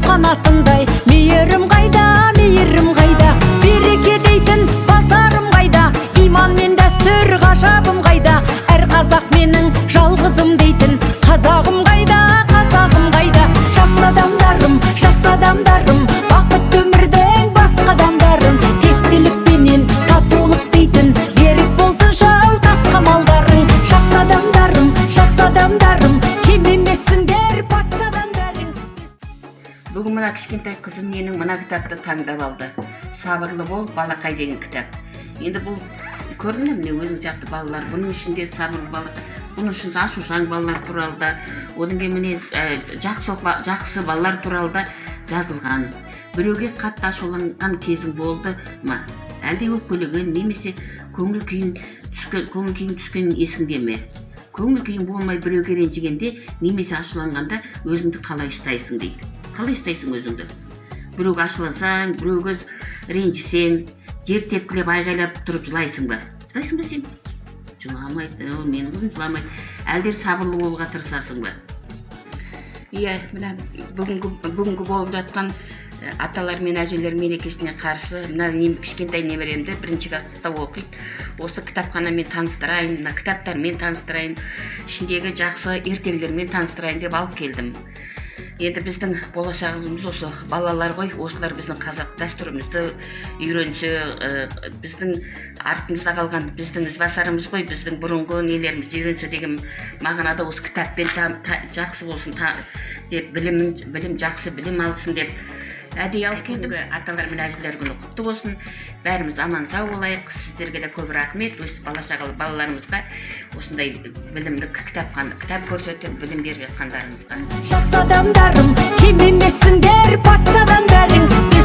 Қанатындай мейірім қайда, мейірім қайда, береке дейтін базарым қайда, иман мен дәстүр ғажабым қайда, әр қазақ менің жалғызым дейтін қазағым қайда, қазағым қайда. Жақсы адамдарым, бақытты өмірдің басқа адамдарым, тектілікпенен татулық дейтін берік болсын жалғас қамалдарың. Жақсы адамдарым, кем емессіңдер патшадан бәрің. Бүгін мына кішкентай қызым менің мына кітапты таңдап алды. Сабырлы бол, балақай деген кітап. Енді бұл көрдіңіз міне өзің сияқты балалар, бұның ішінде сабырлы балақай, бұның ішінде ашушаң балалар туралы да, одан кейін міне жақсы балалар туралы да жазылған. Біреуге қатты ашуланған кезің болды ма? Әлде өкпелеген немесе көңіл күйін түскен есіңде ме? Көңіл күйің болмай біреуге ренжігенде немесе ашуланғанда өзіңді қалай ұстайсың дейді. Қалай ұстайсың өзіңді? Біреуге ашулансаң, біреуге ренжісең, жер тепкілеп айғайлап тұрып жылайсың ба? Жылайсың ба сен? Жыламайды, менің қызым жыламайды. Әлде сабырлы болуға тырысасың ба? Иә, мына бүгінгі болып жатқан аталар мен әжелер мерекесіне қарсы мына кішкентай немеремді 1-ші класста оқиды. Осы кітапханамен таныстырайын, мына кітаптармен таныстырайын, ішіндегі жақсы ертегілермен таныстырайын деп алып келдім. Енді біздің болашағымыз осы балалар ғой, осылар біздің қазақ дәстүрімізді үйренсе, біздің артымызда қалған біздің ізбасарымыз ғой, біздің бұрынғы нелерімізді үйренсе деген мағынада осы кітаппен жақсы болсын деп, білім жақсы білім алсын деп әдейі алып келдім. Аталар мен әжелер күні құтты болсын, бәріміз аман сау болайық. Сіздерге де көп рахмет, өз болашақ балаларымызға осындай білімді кітап көрсетіп білім беріп жатқандарыңызға. Жақсы адамдарым, кем емессіңдер патшадан бәрің.